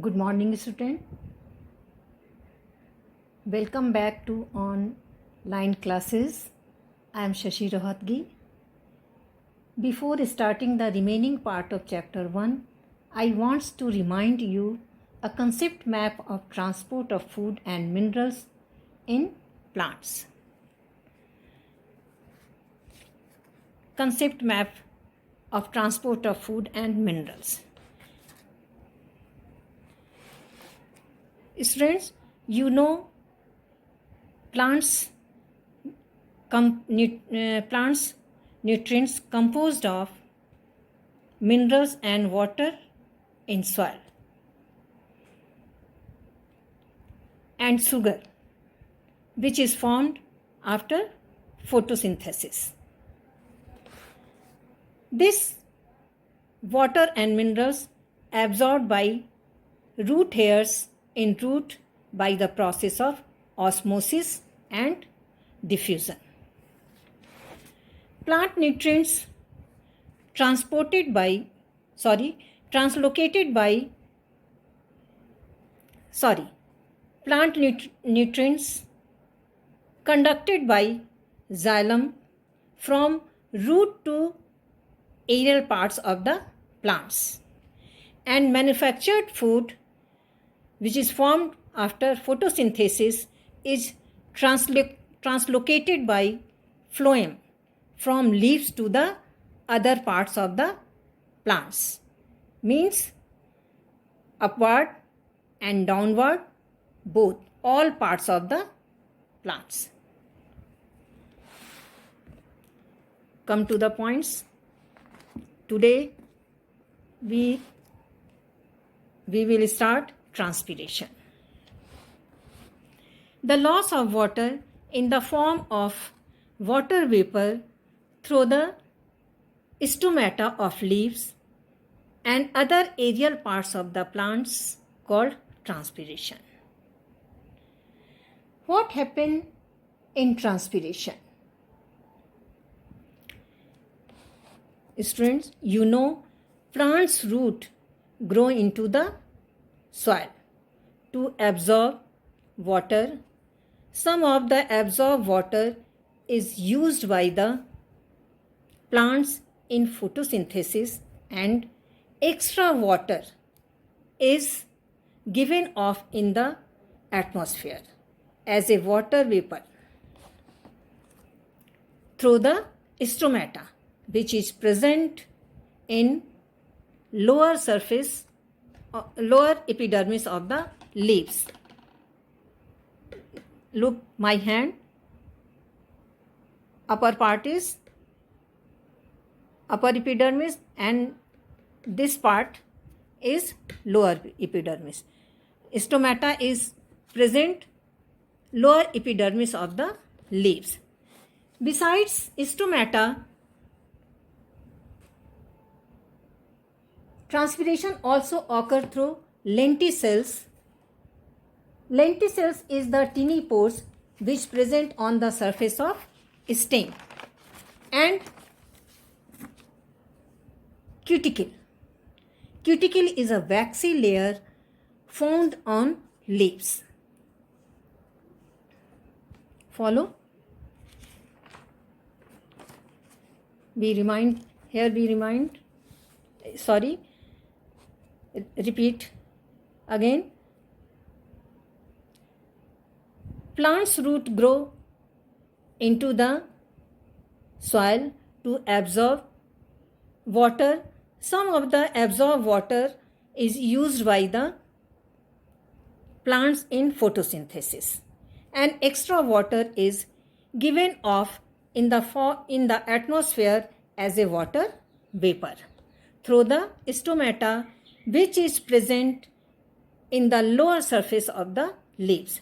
Good morning, student. Welcome back to online classes. I am Shashi Rohatgi. Before starting the remaining part of chapter 1, I want to remind you a concept map of transport of food and minerals in plants. Concept map of transport of food and minerals. Students, you know plants nutrients composed of minerals and water in soil and sugar, which is formed after photosynthesis. This water and minerals absorbed by root hairs in root by the process of osmosis and diffusion. Plant nutrients translocated by plant nutrients conducted by xylem from root to aerial parts of the plants, and manufactured food which is formed after photosynthesis is translocated by phloem from leaves to the other parts of the plants, means upward and downward, both, all parts of the plants. Come to the points. Today we will start transpiration. The loss of water in the form of water vapor through the stomata of leaves and other aerial parts of the plants called transpiration. What happens in transpiration? Students, you know plants' root grow into the soil to absorb water. Some of the absorbed water is used by the plants in photosynthesis, and extra water is given off in the atmosphere as a water vapor through the stomata, which is present in lower epidermis of the leaves. Look, my hand, upper part is upper epidermis and this part is lower epidermis. Stomata is present lower epidermis of the leaves. Besides stomata, transpiration also occurs through lenticels. Lenticels is the tiny pores which present on the surface of stem, and cuticle. Cuticle is a waxy layer found on leaves. Follow? Repeat again. Plants' root grow into the soil to absorb water. Some of the absorbed water is used by the plants in photosynthesis, and extra water is given off in the atmosphere as a water vapor through the stomata, which is present in the lower surface of the leaves.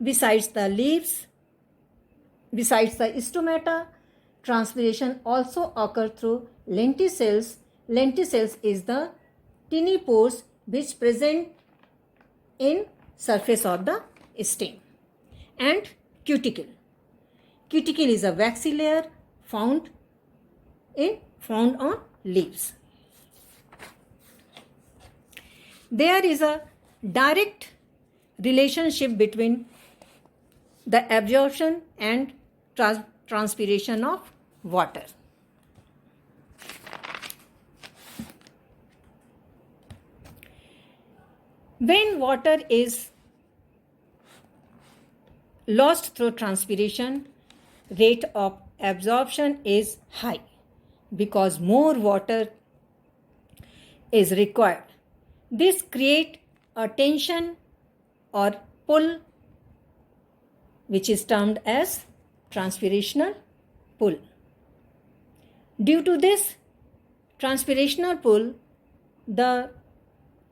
Besides the stomata, transpiration also occurs through lenticels. Lenticels is the tiny pores which present in surface of the stem, and cuticle. Cuticle is a waxy layer found on leaves. There is a direct relationship between the absorption and transpiration of water. When water is lost through transpiration, rate of absorption is high because more water is required. This creates a tension or pull, which is termed as transpirational pull. Due to this transpirational pull, the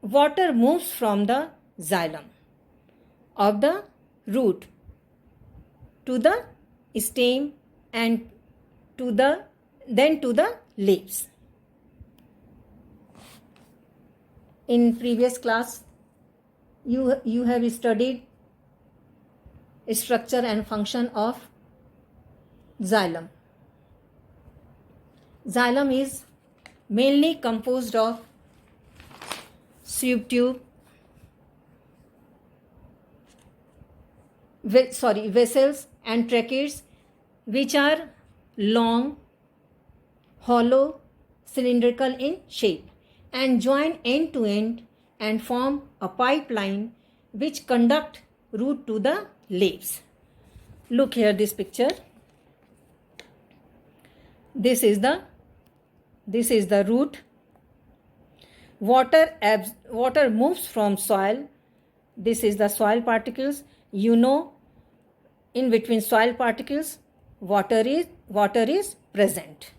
water moves from the xylem of the root to the stem and to the leaves. In previous class, you have studied structure and function of xylem. Xylem is mainly composed of soup tube, vessels and tracheids, which are long, hollow, cylindrical in shape and join end to end and form a pipeline which conduct root to the leaves. Look here, this picture. This is the root. Water moves from soil. This is the soil particles. You know, in between soil particles, water is present.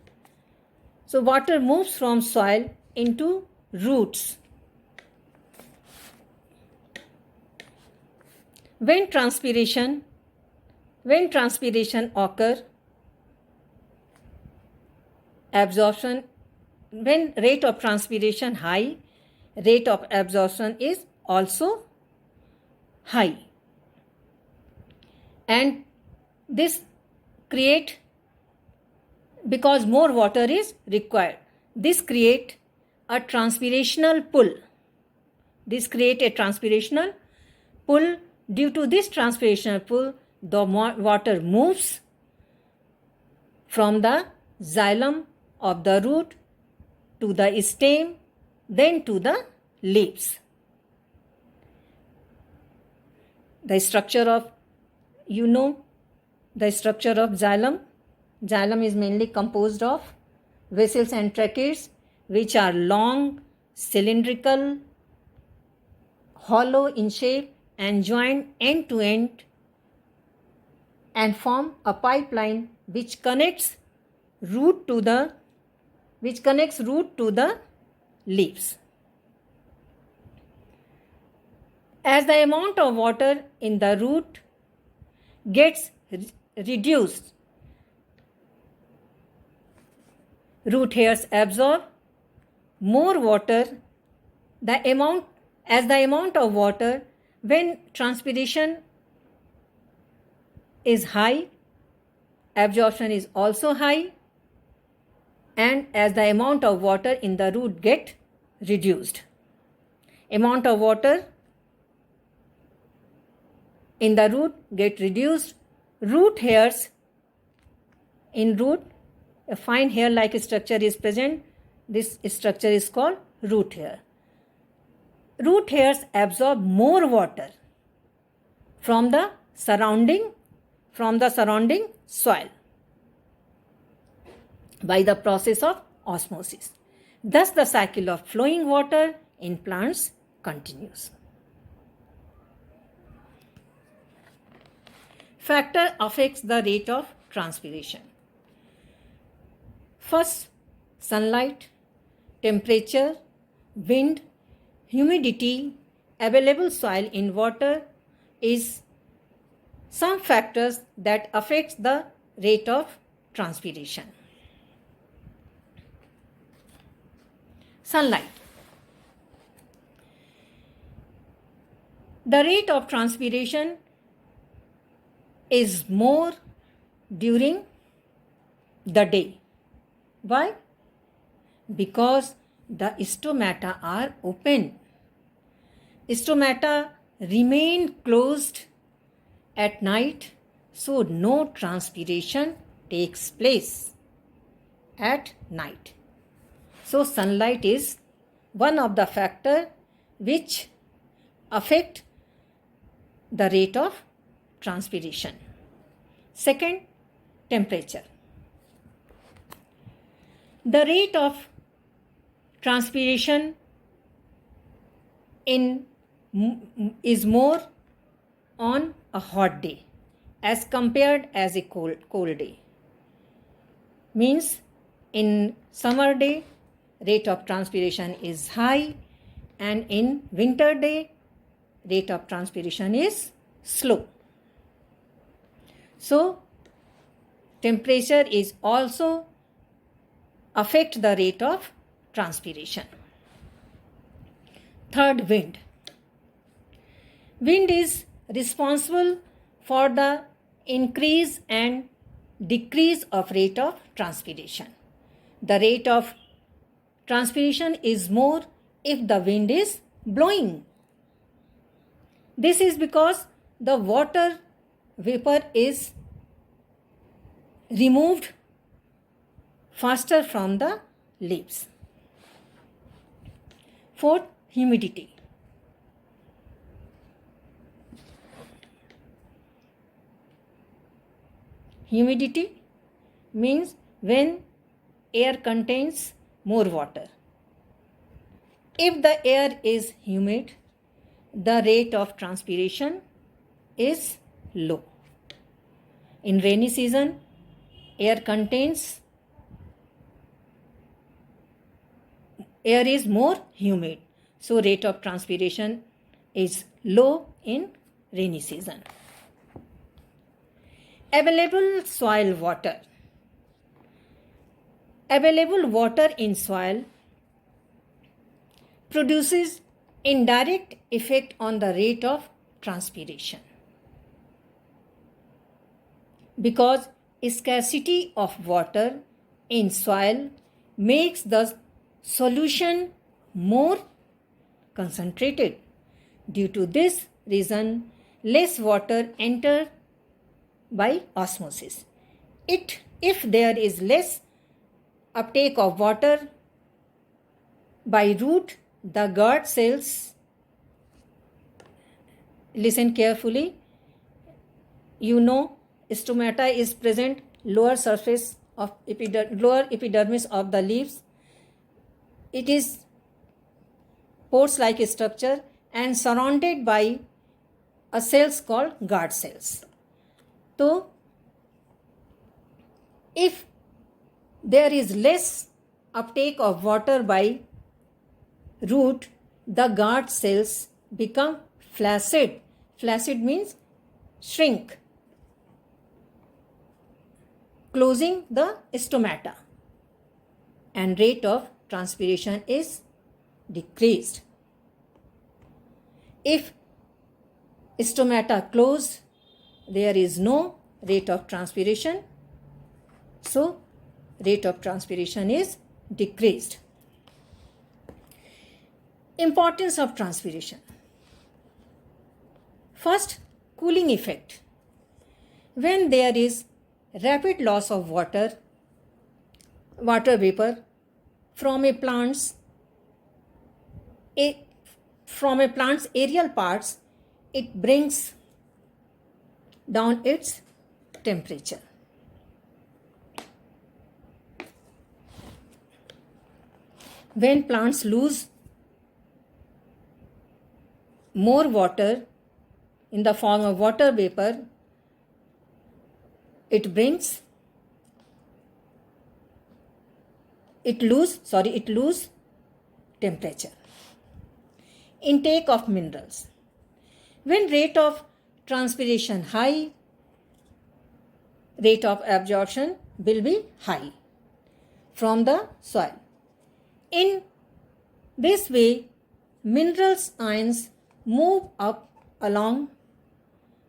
So water moves from soil into roots. When transpiration occurs, absorption, when rate of transpiration high, rate of absorption is also high. And this create, because more water is required, this create a transpirational pull. This create a transpirational pull. Due to this transpirational pull, the water moves from the xylem of the root to the stem, then to the leaves. The structure of, the structure of xylem. Xylem is mainly composed of vessels and tracheids, which are long, cylindrical, hollow in shape and join end to end and form a pipeline which connects root to the leaves. As the amount of water in the root gets reduced, root hairs absorb more water. As the amount of water, when transpiration is high, absorption is also high, and as the amount of water in the root get reduced. Amount of water in the root get reduced. Root hairs in root, a fine hair-like structure is present. This structure is called root hair. Root hairs absorb more water from the surrounding soil by the process of osmosis. Thus, the cycle of flowing water in plants continues. Factor affects the rate of transpiration. First, sunlight, temperature, wind, humidity, available soil in water is some factors that affects the rate of transpiration. Sunlight. The rate of transpiration is more during the day. Why? Because the stomata are open. stomata remain closed at night, so no transpiration takes place at night. So sunlight is one of the factor which affect the rate of transpiration. Second, temperature. The rate of transpiration is more on a hot day as compared as a cold day. Means in summer day rate of transpiration is high, and in winter day rate of transpiration is slow. So temperature is also affect the rate of transpiration. Third, wind. Wind is responsible for the increase and decrease of rate of transpiration. The rate of transpiration is more if the wind is blowing. This is because the water vapor is removed faster from the leaves. Fourth, humidity. Humidity means when air contains more water. If the air is humid, the rate of transpiration is low. In rainy season, air is more humid, so rate of transpiration is low in rainy season. Available soil water. Available water in soil produces indirect effect on the rate of transpiration, because scarcity of water in soil makes the solution more concentrated. Due to this reason, less water enters by osmosis. If there is less uptake of water by root, the guard cells, listen carefully, stomata is present lower surface of lower epidermis of the leaves. It is pores like structure and surrounded by a cells called guard cells. So if there is less uptake of water by root, the guard cells become flaccid. Flaccid means shrink, closing the stomata, and rate of transpiration is decreased. If stomata closed, there is no rate of transpiration, so rate of transpiration is decreased. Importance of transpiration. First, cooling effect. When there is rapid loss of water vapor from a plant's aerial parts, it brings down its temperature. When plants lose more water in the form of water vapor, it lose temperature. Intake of minerals. When rate of transpiration high, rate of absorption will be high from the soil. In this way, minerals ions move up along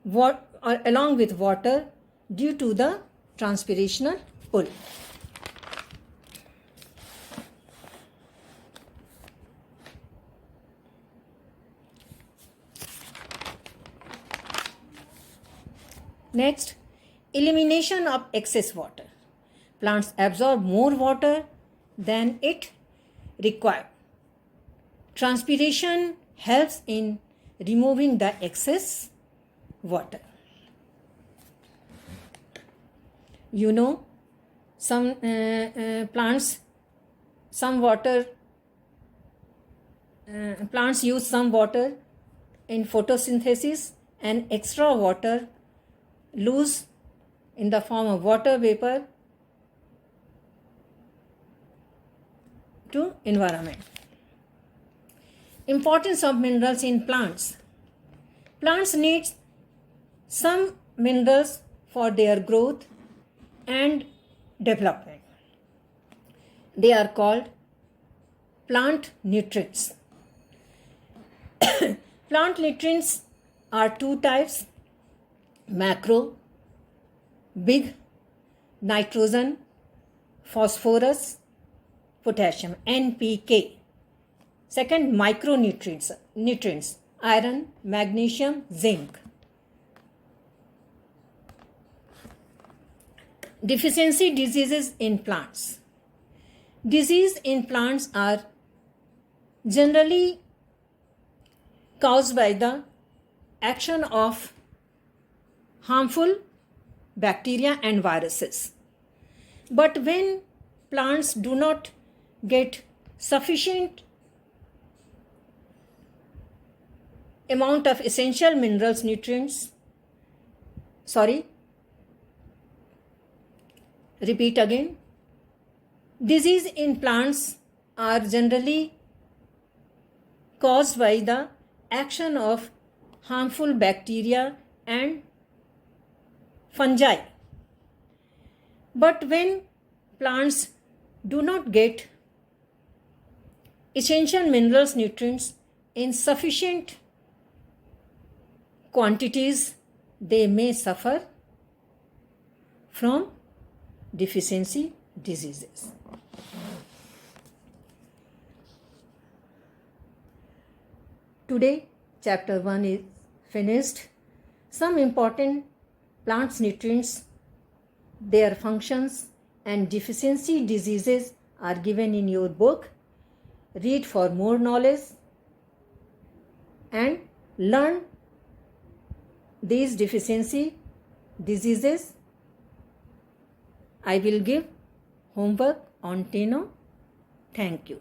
with water due to the transpirational pull. Next, elimination of excess water. Plants absorb more water than it requires. Transpiration helps in removing the excess water. You know, some plants use some water in photosynthesis, and extra water lose in the form of water vapor to environment. Importance of minerals in plants. Plants need some minerals for their growth and development. They are called plant nutrients. Plant nutrients are two types: macro, big, nitrogen, phosphorus, potassium, NPK. Second, nutrients, iron, magnesium, zinc. Deficiency diseases in plants. Disease in plants are generally caused by the action of harmful bacteria and viruses. But when plants do not get sufficient amount of essential minerals, repeat again. Disease in plants are generally caused by the action of harmful bacteria and fungi. But when plants do not get essential minerals, nutrients in sufficient quantities, they may suffer from deficiency diseases. Today, chapter 1 is finished. Some important plants nutrients, their functions, and deficiency diseases are given in your book. Read for more knowledge and learn these deficiency diseases. I will give homework on Teno. Thank you.